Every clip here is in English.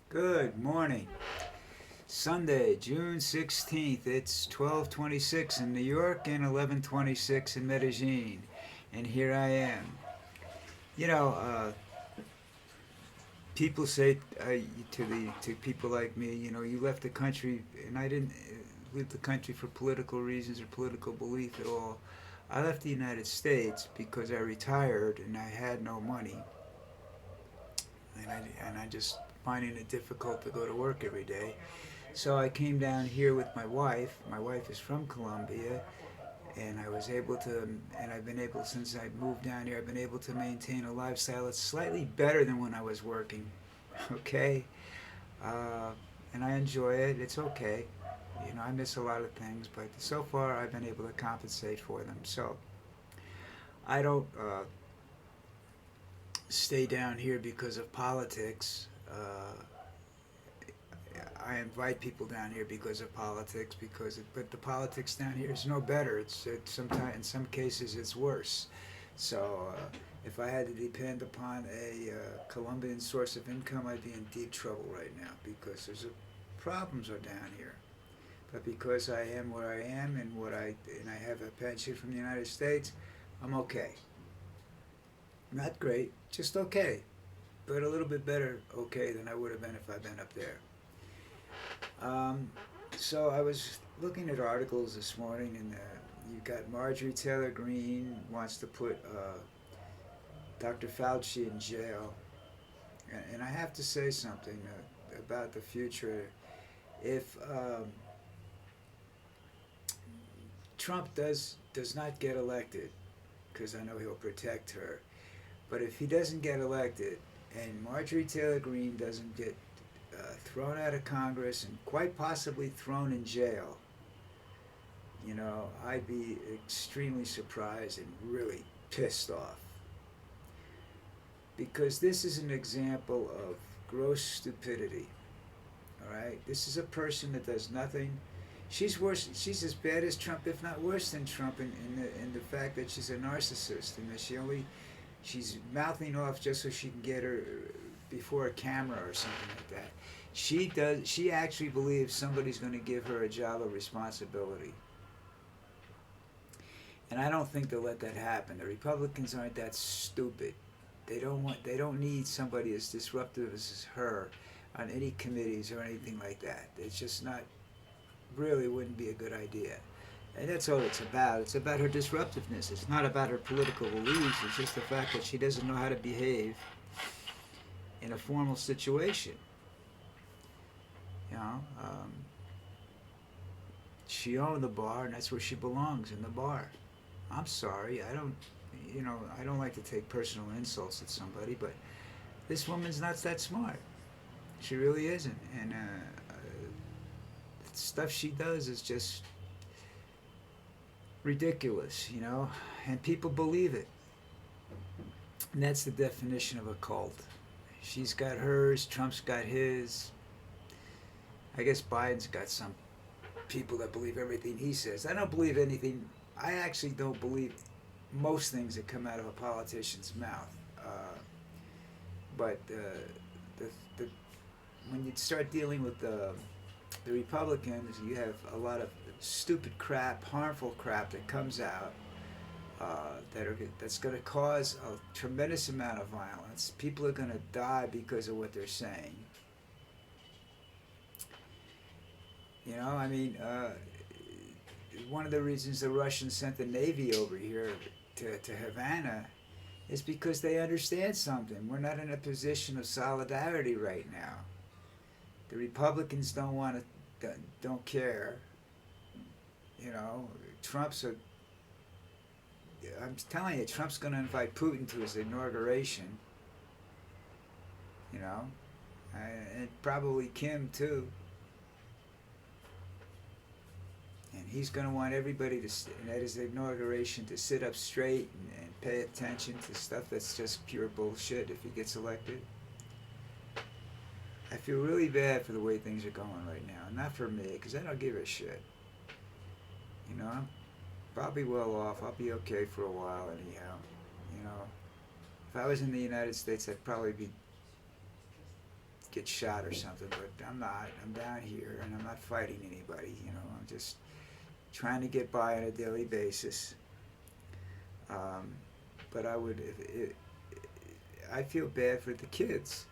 Good morning. Sunday, June 16th. It's 12:26 in New York and 11:26 in Medellin. And here I am. You know, people say to people like me, you left the country, and I didn't leave the country for political reasons or political belief at all. I left the United States because I retired and I had no money, and I just finding it difficult to go to work every day. So I came down here with my wife. My wife is from Colombia, and I was able to, and I've been able, since I moved down here, I've been able to maintain a lifestyle that's slightly better than when I was working. Okay? Uh, and I enjoy it. It's okay. I miss a lot of things, but so far I've been able to compensate for them. So I don't stay down here because of politics. I invite people down here because of politics, but the politics down here is no better. It's sometimes in some cases it's worse. So if I had to depend upon a Colombian source of income, I'd be in deep trouble right now because problems are down here. But because I am where I am and I have a pension from the United States, I'm okay. Not great, just okay, but a little bit better okay than I would have been if I'd been up there. Um, so I was looking at articles this morning, and you got Marjorie Taylor Greene wants to put Dr. Fauci in jail, and I have to say something about the future. If Trump does not get elected, because I know he'll protect her, but if he doesn't get elected and Marjorie Taylor Greene doesn't get thrown out of Congress and quite possibly thrown in jail, I'd be extremely surprised and really pissed off. Because this is an example of gross stupidity. All right? This is a person that does nothing. She's worse. She's as bad as Trump, if not worse than Trump, in the fact that she's a narcissist and that she's mouthing off just so she can get her before a camera or something like that. She actually believes somebody's going to give her a job of responsibility. And I don't think they'll let that happen. The Republicans aren't that stupid. They don't need somebody as disruptive as her on any committees or anything like that. It's just not, really wouldn't be a good idea. And that's all it's about. It's about her disruptiveness. It's not about her political beliefs. It's just the fact that she doesn't know how to behave in a formal situation. You know, she owned the bar, and that's where she belongs, in the bar. I'm sorry, I don't like to take personal insults at somebody, but this woman's not that smart. She really isn't, and the stuff she does is just ridiculous, and people believe it. And that's the definition of a cult. She's got hers, Trump's got his. I guess Biden's got some people that believe everything he says. I don't believe anything. I actually don't believe most things that come out of a politician's mouth. But the when you start dealing with the Republicans, you have a lot of stupid crap, harmful crap that comes out that's going to cause a tremendous amount of violence. People are going to die because of what they're saying. One of the reasons the Russians sent the Navy over here to Havana is because they understand something. We're not in a position of solidarity right now. The Republicans don't care. Trump's a. I'm telling you, Trump's going to invite Putin to his inauguration. And probably Kim too. And he's going to want everybody at his inauguration to sit up straight and pay attention to stuff that's just pure bullshit if he gets elected. I feel really bad for the way things are going right now. Not for me, because I don't give a shit. I'm probably well off. I'll be okay for a while anyhow. If I was in the United States, I'd probably be get shot or something, but I'm not. I'm down here and I'm not fighting anybody. I'm just trying to get by on a daily basis. Um, but I feel bad for the kids.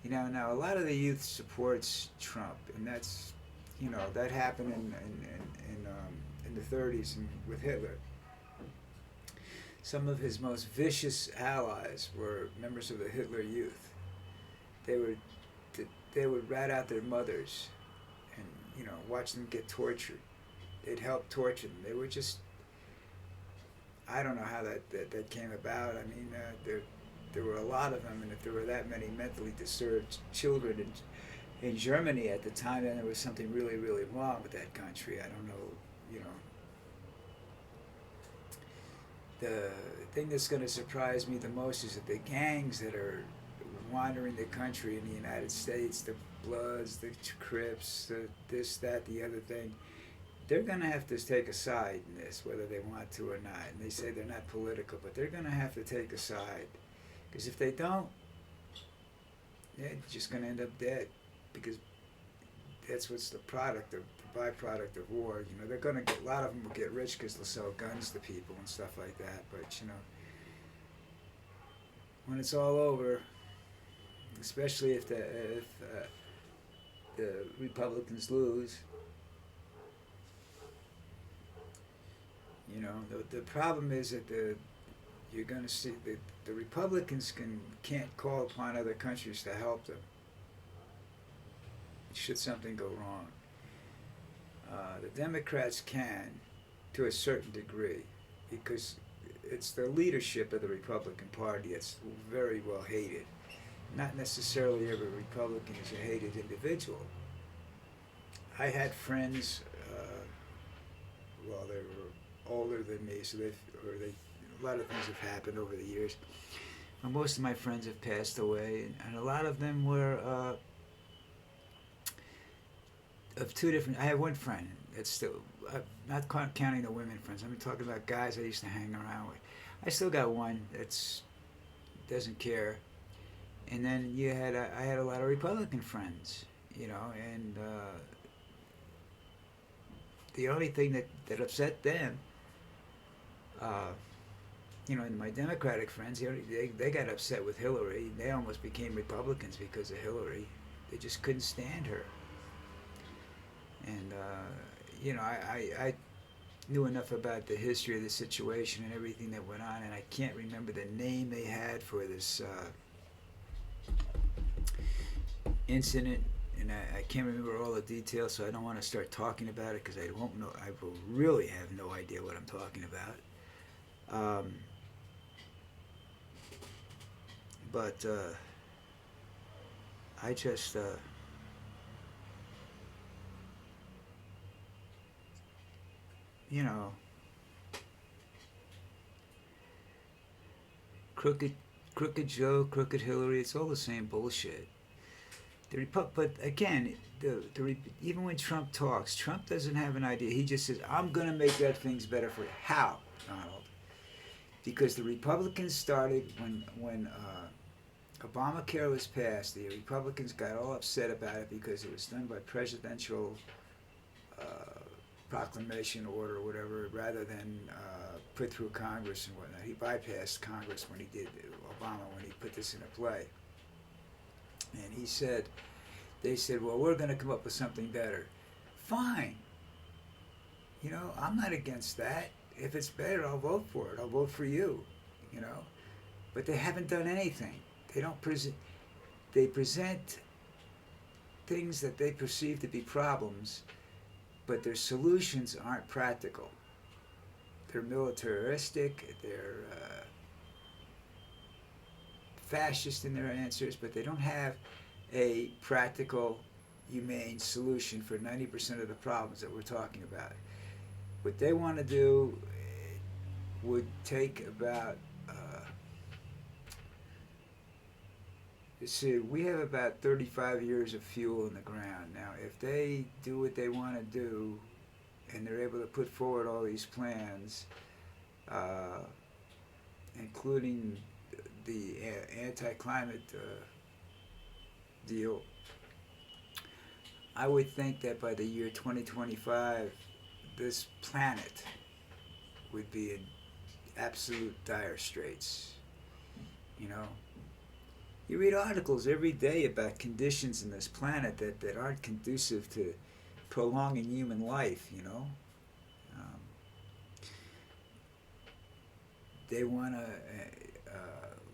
Now a lot of the youth supports Trump, and that happened in the 30s and with Hitler. Some of his most vicious allies were members of the Hitler Youth. They would they would rat out their mothers, and watch them get tortured. They'd help torture them. They were just, I don't know how that came about. I mean, there were a lot of them, and if there were that many mentally disturbed children in Germany at the time, then there was something really, really wrong with that country. I don't know. The thing that's going to surprise me the most is that the gangs that are wandering the country in the United States, the Bloods, the Crips, the this, that, the other thing, they're going to have to take a side in this, whether they want to or not. And they say they're not political, but they're going to have to take a side. Because if they don't, they're just going to end up dead. Because that's what's the byproduct of war. They're going to a lot of them will get rich because they'll sell guns to people and stuff like that. But, when it's all over, especially if the Republicans lose, the problem is that you're going to see the Republicans can't call upon other countries to help them should something go wrong. The Democrats can, to a certain degree, because it's the leadership of the Republican Party that's very well hated. Not necessarily every Republican is a hated individual. I had friends, they were older than me, so a lot of things have happened over the years. Well, most of my friends have passed away, and a lot of them were of two different. I have one friend that's still, not counting the women friends. I'm talking about guys I used to hang around with. I still got one that's doesn't care, and then I had a lot of Republican friends, and the only thing that upset them, and my Democratic friends, they got upset with Hillary. They almost became Republicans because of Hillary. They just couldn't stand her. And, I knew enough about the history of the situation and everything that went on, and I can't remember the name they had for this incident, and I can't remember all the details, so I don't want to start talking about it because I won't know. I will really have no idea what I'm talking about. But I just crooked Joe, crooked Hillary, it's all the same bullshit. But again, even when Trump talks, Trump doesn't have an idea. He just says, I'm going to make that things better for you. How, Donald? Because the Republicans started when Obamacare was passed, the Republicans got all upset about it because it was done by presidential proclamation order or whatever, rather than put through Congress and whatnot. He bypassed Congress when he did, Obama, when he put this into play. And they said, well, we're going to come up with something better. Fine. I'm not against that. If it's better, I'll vote for it. I'll vote for you, But they haven't done anything. They present things that they perceive to be problems, but their solutions aren't practical. They're militaristic, they're fascist in their answers, but they don't have a practical, humane solution for 90% of the problems that we're talking about. What they want to do would take about, we have about 35 years of fuel in the ground. Now, if they do what they want to do, and they're able to put forward all these plans, including the anti-climate deal, I would think that by the year 2025, this planet would be in absolute dire straits. You know, you read articles every day about conditions in this planet that aren't conducive to prolonging human life, you know. Um, they want to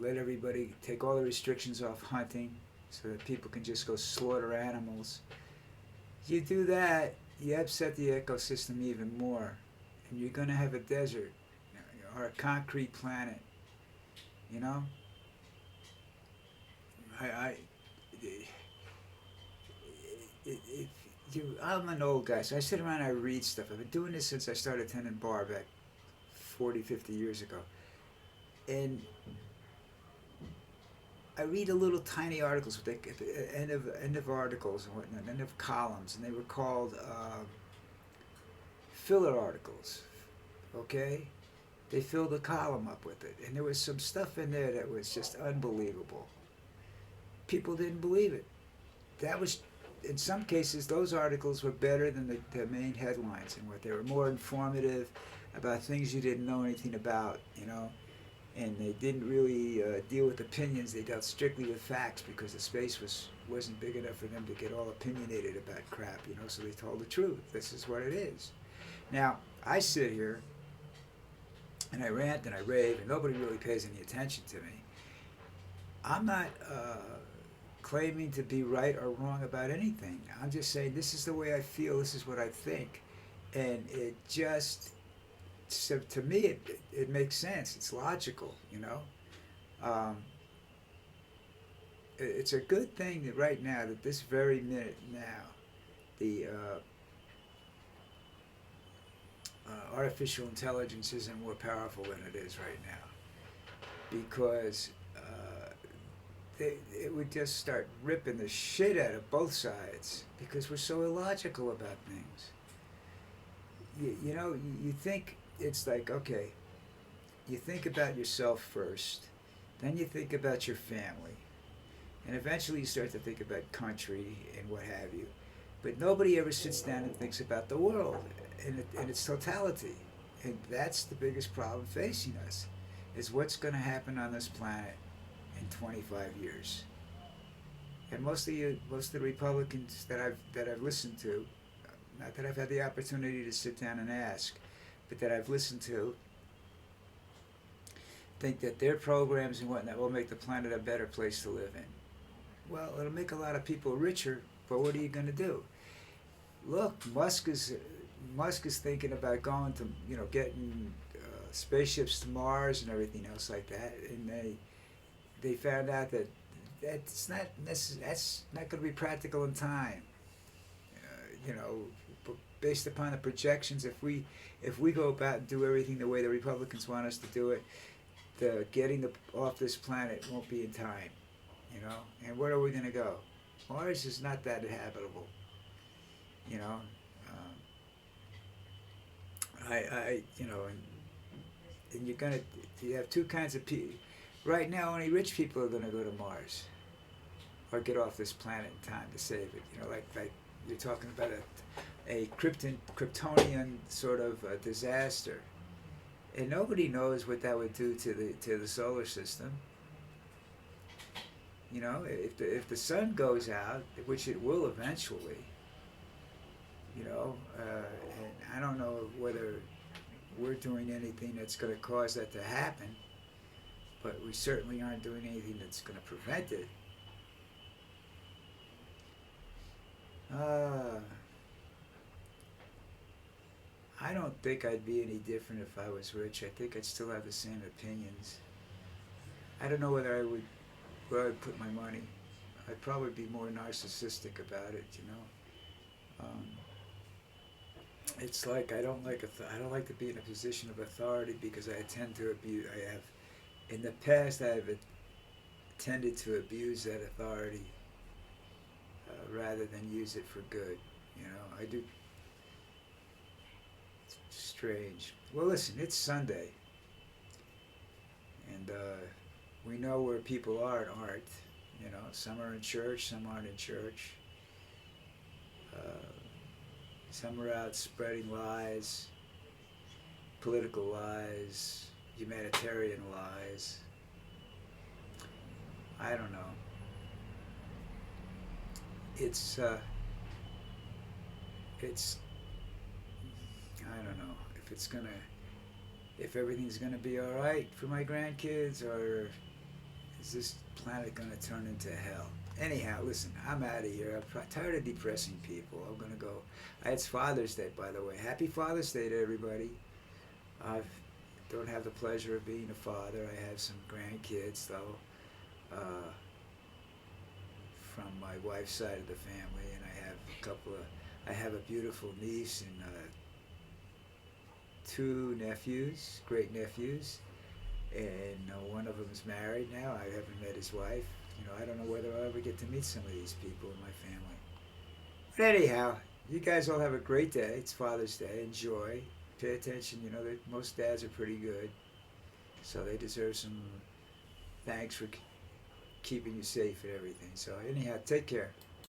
let everybody take all the restrictions off hunting so that people can just go slaughter animals. You do that, you upset the ecosystem even more, and you're going to have a desert or a concrete planet. You know, I if I'm an old guy, so I sit around and I read stuff. I've been doing this since I started attending bar back 40, 50 years ago, and I read a little tiny articles at the end of articles and whatnot, end of columns, and they were called filler articles. Okay, they filled a column up with it, and there was some stuff in there that was just unbelievable. People didn't believe it. That was, in some cases, those articles were better than the main headlines, and what they were more informative about things you didn't know anything about, you know. And they didn't really deal with opinions. They dealt strictly with facts because the space wasn't big enough for them to get all opinionated about crap, you know. So they told the truth. This is what it is. Now I sit here and I rant and I rave, and nobody really pays any attention to me. I'm not claiming to be right or wrong about anything. I'm just saying this is the way I feel. This is what I think, and it just, so to me, it makes sense. It's logical, you know. Um, it's a good thing that right now, that this very minute now, the artificial intelligence isn't more powerful than it is right now, because it would just start ripping the shit out of both sides because we're so illogical about things. You know, you think it's like, okay, you think about yourself first, then you think about your family, and eventually you start to think about country and what have you. But nobody ever sits down and thinks about the world in its totality. And that's the biggest problem facing us, is what's going to happen on this planet in 25 years. And most of the Republicans that I've listened to, not that I've had the opportunity to sit down and ask, but that I've listened to, think that their programs and whatnot will make the planet a better place to live in. Well, it'll make a lot of people richer, but what are you going to do? Look, Musk is thinking about going to, you know, getting spaceships to Mars and everything else like that, and they found out that that's not going to be practical in time. You know, based upon the projections, if we go about and do everything the way the Republicans want us to do it, the getting off this planet won't be in time. You know, and where are we going to go? Mars is not that habitable. You know, you know, and you have two kinds of people. Right now, only rich people are going to go to Mars or get off this planet in time to save it. You know, like you're talking about a Kryptonian sort of disaster, and nobody knows what that would do to the solar system. You know, if the sun goes out, which it will eventually. You know, and I don't know whether we're doing anything that's going to cause that to happen, but we certainly aren't doing anything that's going to prevent it. I don't think I'd be any different if I was rich. I think I'd still have the same opinions. I don't know where I would put my money. I'd probably be more narcissistic about it, you know. It's like I don't like to be in a position of authority because I tend to abuse. I have, in the past, I have tended to abuse that authority rather than use it for good. You know, I do. It's strange. Well, listen, it's Sunday, and we know where people are in art. You know, some are in church, some aren't in church. Uh, some are out spreading lies, political lies, humanitarian lies. I don't know. It's it's I don't know if everything's gonna be all right for my grandkids, or is this planet gonna turn into hell? Anyhow, listen, I'm out of here. I'm tired of depressing people. I'm gonna go. It's Father's Day, by the way. Happy Father's Day to everybody. I don't have the pleasure of being a father. I have some grandkids, though, from my wife's side of the family, and I have a beautiful niece and two nephews, great nephews, and one of them is married now. I haven't met his wife. You know, I don't know whether I'll ever get to meet some of these people in my family. But anyhow, you guys all have a great day. It's Father's Day. Enjoy. Pay attention. You know, most dads are pretty good, so they deserve some thanks for keeping you safe and everything. So anyhow, take care.